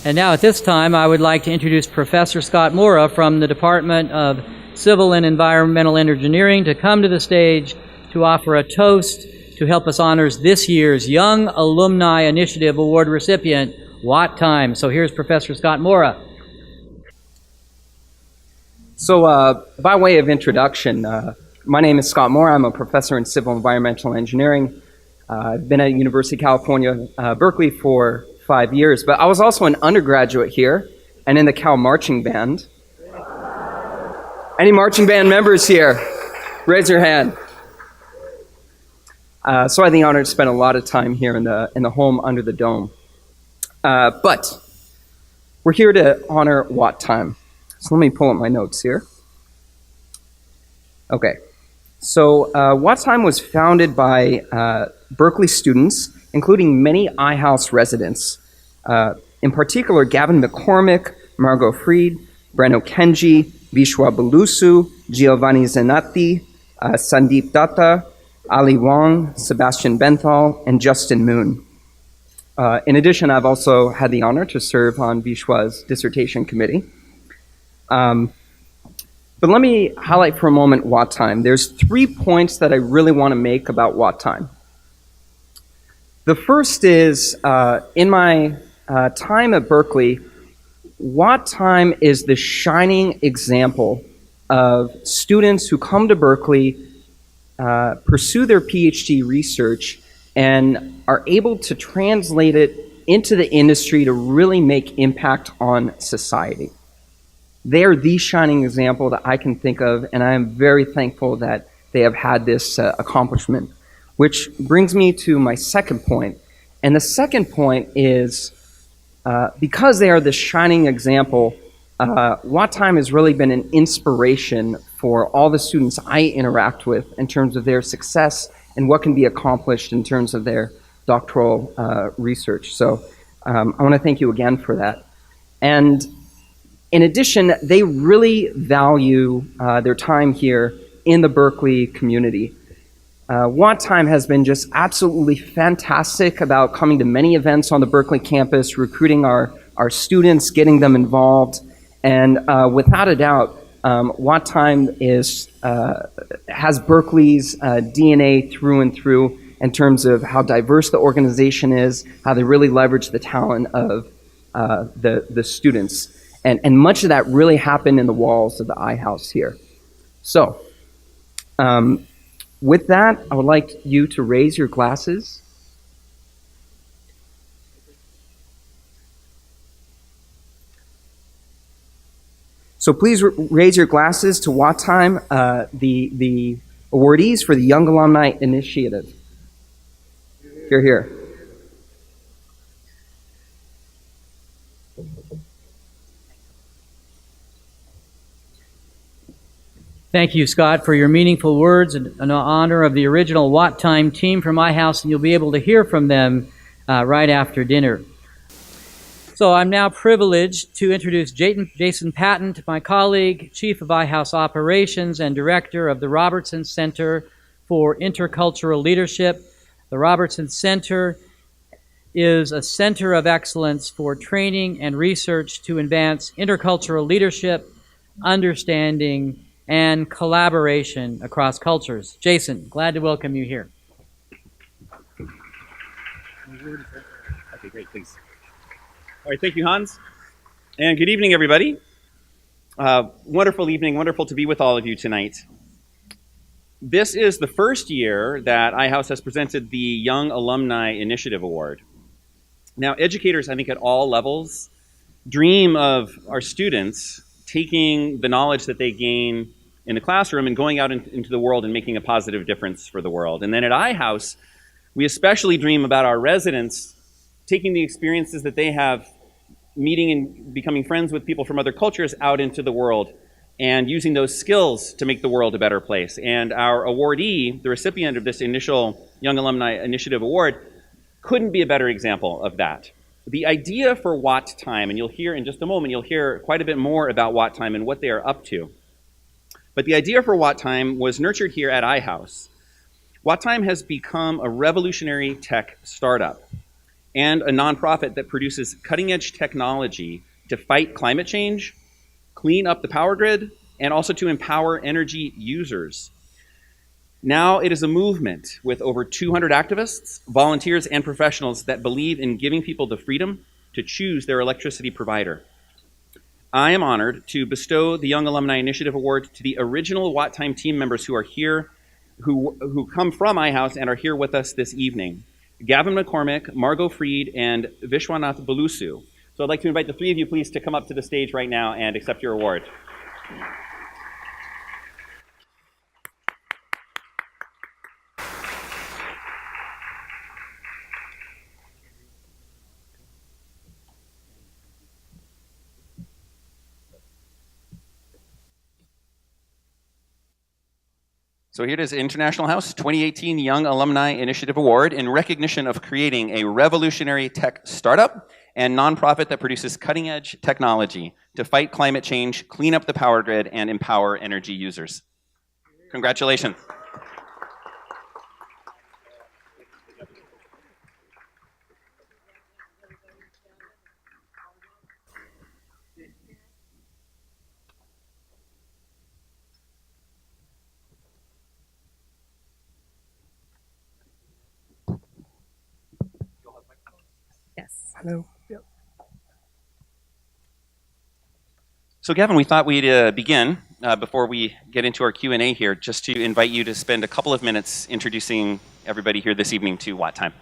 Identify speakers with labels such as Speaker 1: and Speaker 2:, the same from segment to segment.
Speaker 1: And now at this time, I would like to introduce Professor Scott Mora from the Department of Civil and Environmental Engineering to come to the stage to offer a toast to help us honor this year's Young Alumni Initiative Award recipient, WattTime. So here's Professor Scott Mora.
Speaker 2: So by way of introduction, my name is Scott Mora. I'm a professor in civil and environmental engineering. I've been at University of California, Berkeley for 5 years, but I was also an undergraduate here and in the Cal marching band. Any marching band members here? Raise your hand. So I had the honor to spend a lot of time here in the home under the dome. But we're here to honor WattTime. So let me pull up my notes here. Okay. So WattTime was founded by Berkeley students, including many iHouse residents. In particular, Gavin McCormick, Margot Fried, Brenno Kenji, Vishwanath Bulusu, Giovanni Zenati, Sandeep Data, Allie Wang, Sebastian Benthall, and Justin Moon. In addition, I've also had the honor to serve on Vishwa's dissertation committee. But let me highlight for a moment WattTime. There's 3 points that I really want to make about WattTime. The first is, in my time at Berkeley, WattTime is the shining example of students who come to Berkeley, pursue their PhD research, and are able to translate it into the industry to really make impact on society. They are the shining example that I can think of, and I am very thankful that they have had this accomplishment. Which brings me to my second point. And the second point is, because they are the shining example, WattTime has really been an inspiration for all the students I interact with in terms of their success and what can be accomplished in terms of their doctoral research. So I want to thank you again for that. And in addition, they really value their time here in the Berkeley community. WattTime has been just absolutely fantastic about coming to many events on the Berkeley campus, recruiting our students, getting them involved, and without a doubt, WattTime has Berkeley's DNA through and through in terms of how diverse the organization is, how they really leverage the talent of the students. And much of that really happened in the walls of the iHouse here. So, with that, I would like you to raise your glasses. So please raise your glasses to WattTime, the awardees for the Young Alumni Initiative. Hear, hear.
Speaker 1: Thank you, Scott, for your meaningful words in honor of the original WattTime team from iHouse, and you'll be able to hear from them right after dinner. So I'm now privileged to introduce Jason Patton, my colleague, Chief of iHouse Operations and Director of the Robertsons Center for Intercultural Leadership. The Robertsons Center is a center of excellence for training and research to advance intercultural leadership, understanding, and collaboration across cultures. Jason, glad to welcome you here.
Speaker 3: Okay, great, thanks. All right, thank you, Hans. And good evening, everybody. Wonderful evening, wonderful to be with all of you tonight. This is the first year that iHouse has presented the Young Alumni Initiative Award. Now, educators, I think at all levels, dream of our students taking the knowledge that they gain in the classroom and going out into the world and making a positive difference for the world. And then at iHouse, we especially dream about our residents taking the experiences that they have meeting and becoming friends with people from other cultures out into the world and using those skills to make the world a better place. And our awardee, the recipient of this initial Young Alumni Initiative Award, couldn't be a better example of that. The idea for WattTime, and you'll hear in just a moment, you'll hear quite a bit more about WattTime and what they are up to. But the idea for WattTime was nurtured here at iHouse. WattTime has become a revolutionary tech startup. and a nonprofit that produces cutting-edge technology to fight climate change, clean up the power grid, and also to empower energy users. Now it is a movement with over 200 activists, volunteers, and professionals that believe in giving people the freedom to choose their electricity provider. I am honored to bestow the Young Alumni Initiative Award to the original WattTime team members who are here, who come from iHouse and are here with us this evening. Gavin McCormick, Margot Fried, and Vishwanath Bulusu. So I'd like to invite the three of you, please, to come up to the stage right now and accept your award. So here it is, International House 2018 Young Alumni Initiative Award in recognition of creating a revolutionary tech startup and nonprofit that produces cutting-edge technology to fight climate change, clean up the power grid, and empower energy users. Congratulations.
Speaker 4: Yes.
Speaker 2: Hello.
Speaker 3: So Gavin, we thought we'd begin, before we get into our Q&A here, just to invite you to spend a couple of minutes introducing everybody here this evening to WattTime.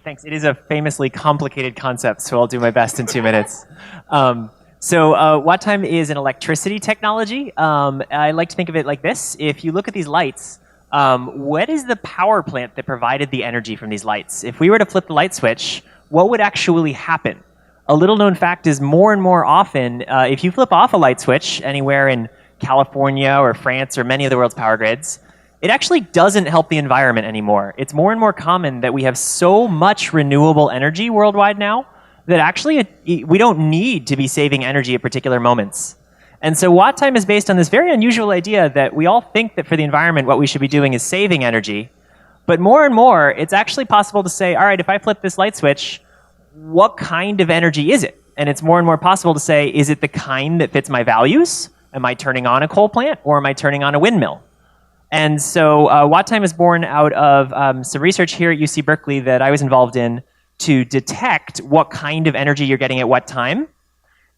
Speaker 4: Thanks. It is a famously complicated concept, so I'll do my best in 2 minutes. WattTime is an electricity technology. I like to think of it like this. If you look at these lights, what is the power plant that provided the energy from these lights? If we were to flip the light switch, what would actually happen? A little known fact is more and more often, if you flip off a light switch anywhere in California or France or many of the world's power grids, it actually doesn't help the environment anymore. It's more and more common that we have so much renewable energy worldwide now that actually we don't need to be saving energy at particular moments. And so WattTime is based on this very unusual idea that we all think that for the environment what we should be doing is saving energy. But more and more, it's actually possible to say, all right, if I flip this light switch, what kind of energy is it? And it's more and more possible to say, is it the kind that fits my values? Am I turning on a coal plant or am I turning on a windmill? And so WattTime is born out of some research here at UC Berkeley that I was involved in to detect what kind of energy you're getting at what time.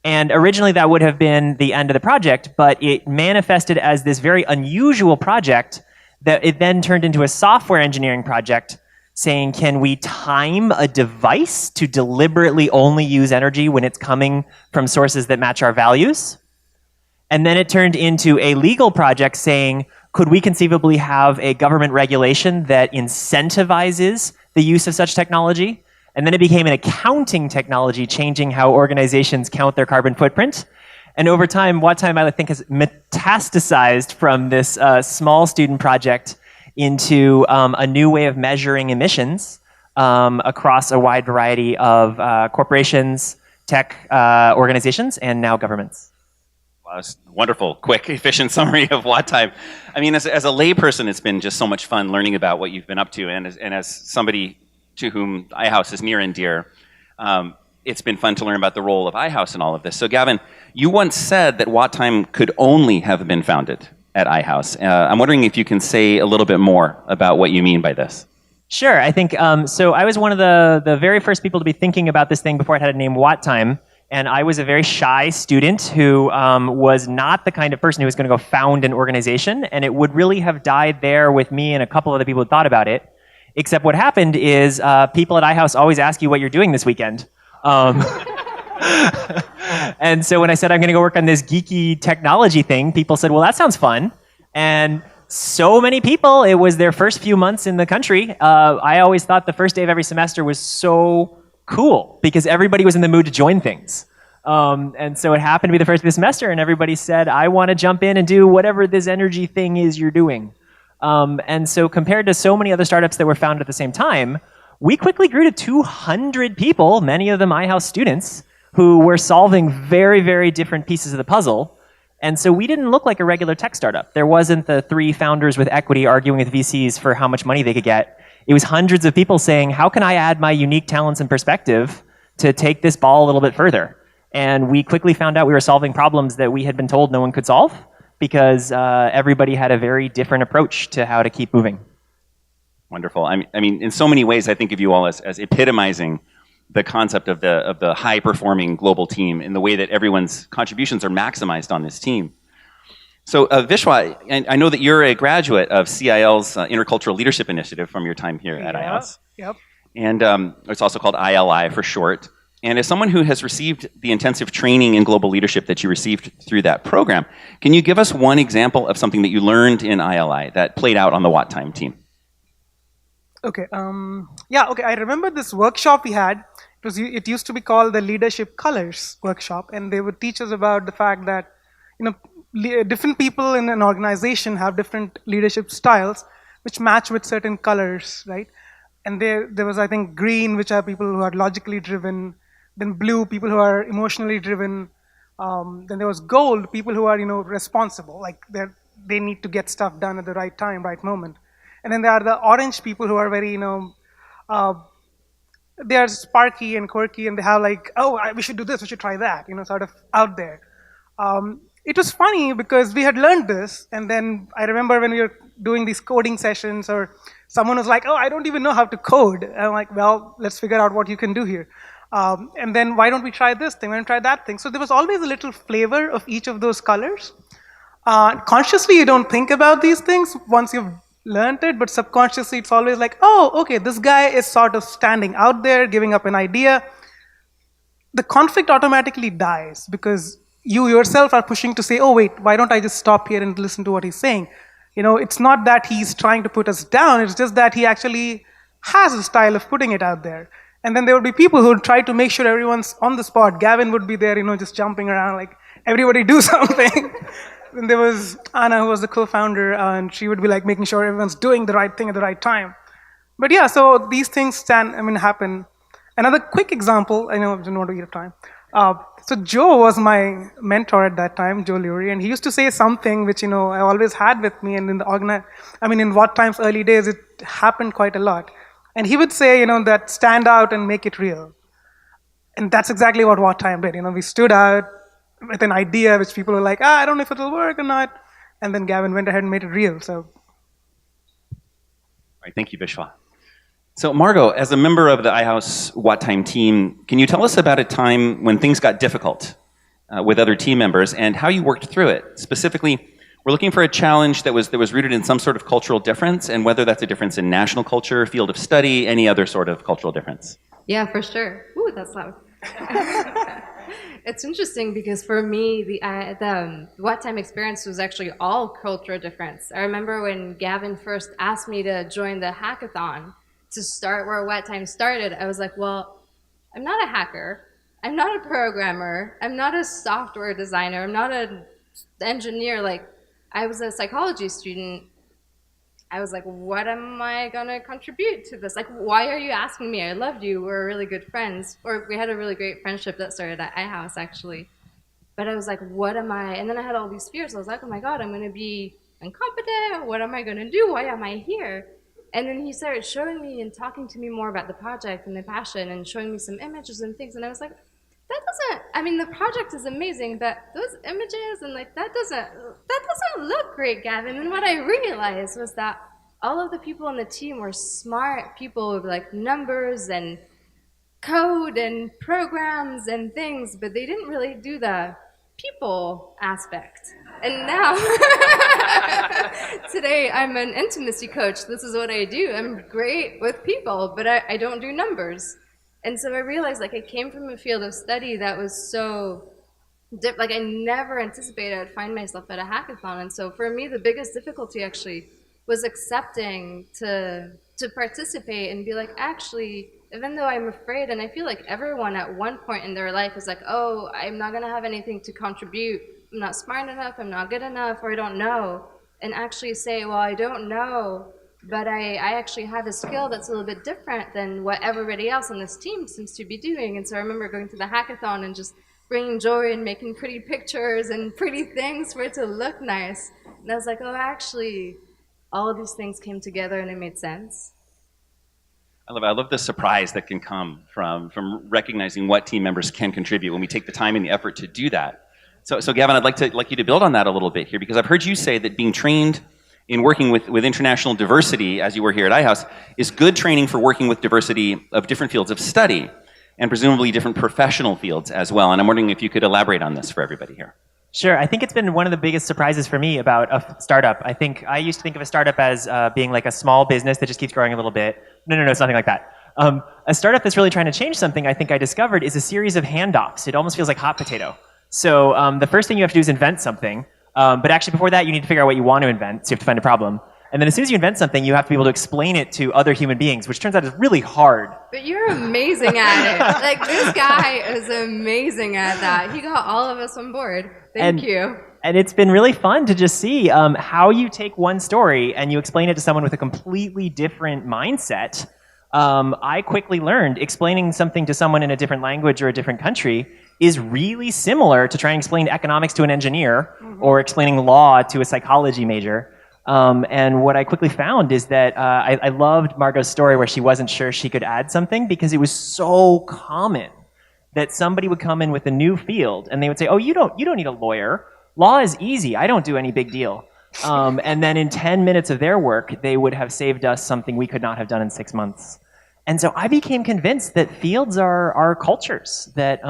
Speaker 4: And originally that would have been the end of the project, but it manifested as this very unusual project that it then turned into a software engineering project saying, can we time a device to deliberately only use energy when it's coming from sources that match our values? And then it turned into a legal project saying, could we conceivably have a government regulation that incentivizes the use of such technology? And then it became an accounting technology, changing how organizations count their carbon footprint. And over time, WattTime, I think, has metastasized from this small student project into a new way of measuring emissions across a wide variety of corporations, tech organizations, and now governments.
Speaker 3: Wow, that's a wonderful, quick, efficient summary of WattTime. I mean, as a layperson, it's been just so much fun learning about what you've been up to, and as somebody to whom iHouse is near and dear, it's been fun to learn about the role of iHouse in all of this. So Gavin, you once said that WattTime could only have been founded at iHouse. I'm wondering if you can say a little bit more about what you mean by this.
Speaker 4: Sure, I think, so I was one of the very first people to be thinking about this thing before it had a name, WattTime, and I was a very shy student who was not the kind of person who was going to go found an organization, and it would really have died there with me and a couple other people who thought about it. Except what happened is people at iHouse always ask you what you're doing this weekend. And so when I said I'm going to go work on this geeky technology thing, people said, well, that sounds fun. And so many people, it was their first few months in the country. I always thought the first day of every semester was so cool because everybody was in the mood to join things. And so it happened to be the first of the semester, and everybody said, I want to jump in and do whatever this energy thing is you're doing. And so compared to so many other startups that were founded at the same time, we quickly grew to 200 people, many of them iHouse students, who were solving very, very different pieces of the puzzle. And so we didn't look like a regular tech startup. There wasn't the three founders with equity arguing with VCs for how much money they could get. It was hundreds of people saying, how can I add my unique talents and perspective to take this ball a little bit further? And we quickly found out we were solving problems that we had been told no one could solve because everybody had a very different approach to how to keep moving.
Speaker 3: Wonderful. I mean, in so many ways, I think of you all as epitomizing the concept of the high-performing global team in the way that everyone's contributions are maximized on this team. So, Vishwa, and I know that you're a graduate of CIL's Intercultural Leadership Initiative from your time here at IHOuse.
Speaker 5: Yep.
Speaker 3: And it's also called ILI for short. And as someone who has received the intensive training in global leadership that you received through that program, can you give us one example of something that you learned in ILI that played out on the WattTime team?
Speaker 5: Okay. Okay. I remember this workshop we had. It used to be called the Leadership Colors workshop, and they would teach us about the fact that different people in an organization have different leadership styles, which match with certain colors, right? And there was, I think, green, which are people who are logically driven. Then blue, people who are emotionally driven. Then there was gold, people who are responsible, like they need to get stuff done at the right time, right moment. And then there are the orange people who are very they are sparky and quirky, and they have like, we should do this, we should try that, sort of out there. It was funny because we had learned this, and then I remember when we were doing these coding sessions, or someone was like, I don't even know how to code. And I'm like, well, let's figure out what you can do here. And then why don't we try this thing, why don't we try that thing? So there was always a little flavor of each of those colors. Consciously, you don't think about these things once you've learned it, but subconsciously it's always like, okay, this guy is sort of standing out there, giving up an idea. The conflict automatically dies because you yourself are pushing to say, wait, why don't I just stop here and listen to what he's saying? It's not that he's trying to put us down, it's just that he actually has a style of putting it out there. And then there would be people who would try to make sure everyone's on the spot. Gavin would be there, just jumping around like, everybody do something. Then there was Anna, who was the co-founder, and she would be like making sure everyone's doing the right thing at the right time. But yeah, so these things happen. Another quick example, I know I didn't want to eat up time. So Joe was my mentor at that time, Joe Lurie, and he used to say something which, I always had with me, and in WattTime's early days, it happened quite a lot. And he would say, that stand out and make it real. And that's exactly what WattTime did. We stood out with an idea which people were like, I don't know if it'll work or not. And then Gavin went ahead and made it real. So,
Speaker 3: all right, thank you, Vishwa. So, Margot, as a member of the iHouse WattTime team, can you tell us about a time when things got difficult with other team members and how you worked through it? Specifically, we're looking for a challenge that was rooted in some sort of cultural difference, and whether that's a difference in national culture, field of study, any other sort of cultural difference.
Speaker 6: Yeah, for sure. Ooh, that's loud. It's interesting because for me, the WattTime experience was actually all cultural difference. I remember when Gavin first asked me to join the hackathon to start where WattTime started, I was like, well, I'm not a hacker. I'm not a programmer. I'm not a software designer. I'm not an engineer. Like, I was a psychology student. I was like, what am I going to contribute to this? Like, why are you asking me? I loved you. We're really good friends. Or we had a really great friendship that started at iHouse, actually. But I was like, what am I? And then I had all these fears. I was like, oh my God, I'm going to be incompetent. What am I going to do? Why am I here? And then he started showing me and talking to me more about the project and the passion and showing me some images and things. And I was like, the project is amazing, but those images and like, that doesn't look great, Gavin. And what I realized was that all of the people on the team were smart people with like numbers and code and programs and things, but they didn't really do the people aspect. And now, today I'm an intimacy coach. This is what I do. I'm great with people, but I don't do numbers. And so I realized, like, I came from a field of study that was so like, I never anticipated I'd find myself at a hackathon. And so for me, the biggest difficulty actually was accepting to participate and be like, actually, even though I'm afraid, and I feel like everyone at one point in their life is like, oh, I'm not gonna have anything to contribute. I'm not smart enough, I'm not good enough, or I don't know. And actually say, well, I don't know, but I actually have a skill that's a little bit different than what everybody else on this team seems to be doing. And so I remember going to the hackathon and just bringing joy and making pretty pictures and pretty things for it to look nice. And I was like, oh, actually, all of these things came together and it made sense.
Speaker 3: I love the surprise that can come from recognizing what team members can contribute when we take the time and the effort to do that. So Gavin, I'd like you to build on that a little bit here, because I've heard you say that being trained in working with international diversity, as you were here at iHouse, is good training for working with diversity of different fields of study, and presumably different professional fields as well. And I'm wondering if you could elaborate on this for everybody here.
Speaker 4: Sure. I think it's been one of the biggest surprises for me about a startup. I think I used to think of a startup as being like a small business that just keeps growing a little bit. No, it's nothing like that. A startup that's really trying to change something, I think I discovered, is a series of handoffs. It almost feels like hot potato. So the first thing you have to do is invent something. But actually before that, you need to figure out what you want to invent, so you have to find a problem. And then as soon as you invent something, you have to be able to explain it to other human beings, which turns out is really hard.
Speaker 6: But you're amazing at it. Like, this guy is amazing at that. He got all of us on board. Thank you.
Speaker 4: And it's been really fun to just see how you take one story and you explain it to someone with a completely different mindset. I quickly learned explaining something to someone in a different language or a different country is really similar to trying to explain economics to an engineer or explaining law to a psychology major. And what I quickly found is that I loved Margot's story where she wasn't sure she could add something, because it was so common that somebody would come in with a new field and they would say, oh, you don't need a lawyer. Law is easy. I don't do any big deal. And then in 10 minutes of their work, they would have saved us something we could not have done in 6 months. And so I became convinced that fields are cultures, that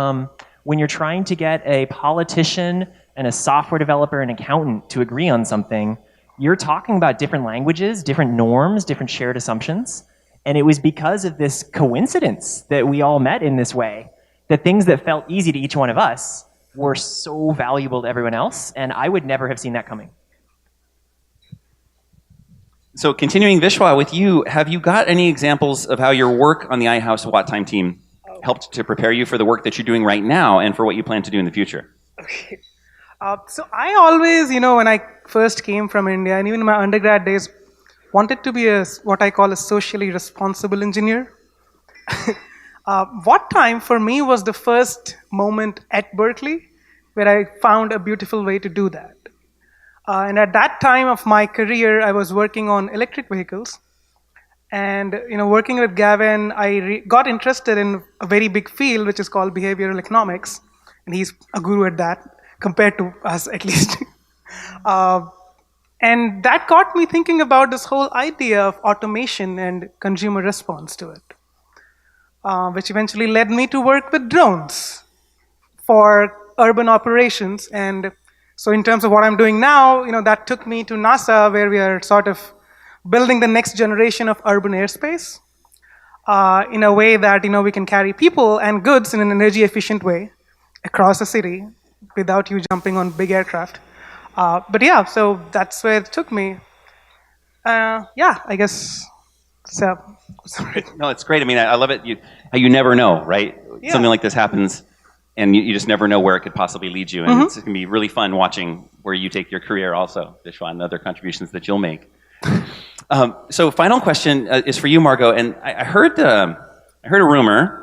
Speaker 4: when you're trying to get a politician and a software developer and accountant to agree on something, you're talking about different languages, different norms, different shared assumptions. And it was because of this coincidence that we all met in this way, that things that felt easy to each one of us were so valuable to everyone else, and I would never have seen that coming.
Speaker 3: So continuing, Vishwa, with you, have you got any examples of how your work on the iHouse WattTime team helped to prepare you for the work that you're doing right now and for what you plan to do in the future?
Speaker 5: Okay. So I always, when I first came from India, and even in my undergrad days, wanted to be what I call a socially responsible engineer. WattTime for me was the first moment at Berkeley where I found a beautiful way to do that. And at that time of my career, I was working on electric vehicles. And working with Gavin, I got interested in a very big field, which is called behavioral economics. And he's a guru at that, compared to us at least. And that got me thinking about this whole idea of automation and consumer response to it, which eventually led me to work with drones for urban operations. And so in terms of what I'm doing now, that took me to NASA, where we are sort of building the next generation of urban airspace in a way that we can carry people and goods in an energy efficient way across a city without you jumping on big aircraft. But yeah, so that's where it took me. I guess. So, sorry.
Speaker 3: No, it's great. I mean, I love it. You never know, right? Yeah. Something like this happens, and you just never know where it could possibly lead you. And it's going to be really fun watching where you take your career also, Vishwa, and other contributions that you'll make. So final question is for you, Margot. And I heard a rumor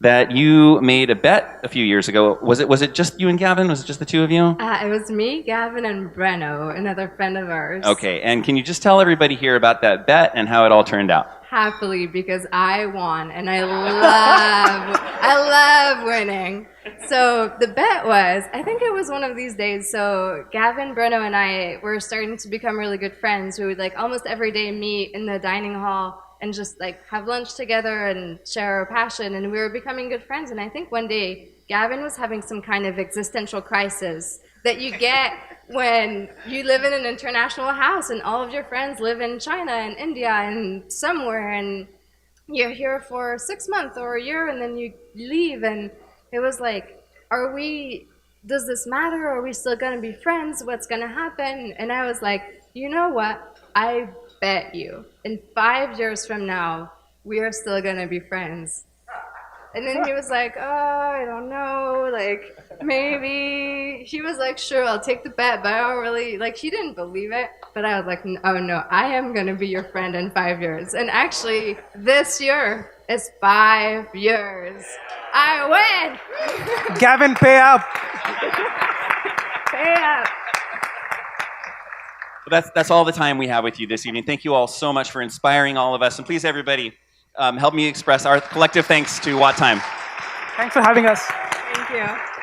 Speaker 3: that you made a bet a few years ago. Was it just you and Gavin? Was it just the two of you?
Speaker 6: It was me, Gavin, and Brenno, another friend of ours.
Speaker 3: Okay, and can you just tell everybody here about that bet and how it all turned out?
Speaker 6: Happily, because I won, and I love winning. So the bet was, I think it was one of these days, so Gavin, Brenno, and I were starting to become really good friends. We would almost every day meet in the dining hall and just have lunch together and share our passion, and we were becoming good friends. And I think one day, Gavin was having some kind of existential crisis that you get when you live in an international house and all of your friends live in China and India and somewhere, and you're here for 6 months or a year, and then you leave, and it was does this matter? Are we still gonna be friends? What's gonna happen? And I was like, you know what? I bet you in 5 years from now, we are still gonna be friends. And then he was like, oh, I don't know, maybe. He was like, sure, I'll take the bet, but I don't really, he didn't believe it. But I was like, oh no, I am gonna be your friend in 5 years. And actually, this year is 5 years. I win!
Speaker 5: Gavin, pay up.
Speaker 6: Pay up.
Speaker 3: That's all the time we have with you this evening. Thank you all so much for inspiring all of us. And please, everybody, help me express our collective thanks to WattTime.
Speaker 5: Thanks for having us.
Speaker 6: Thank you.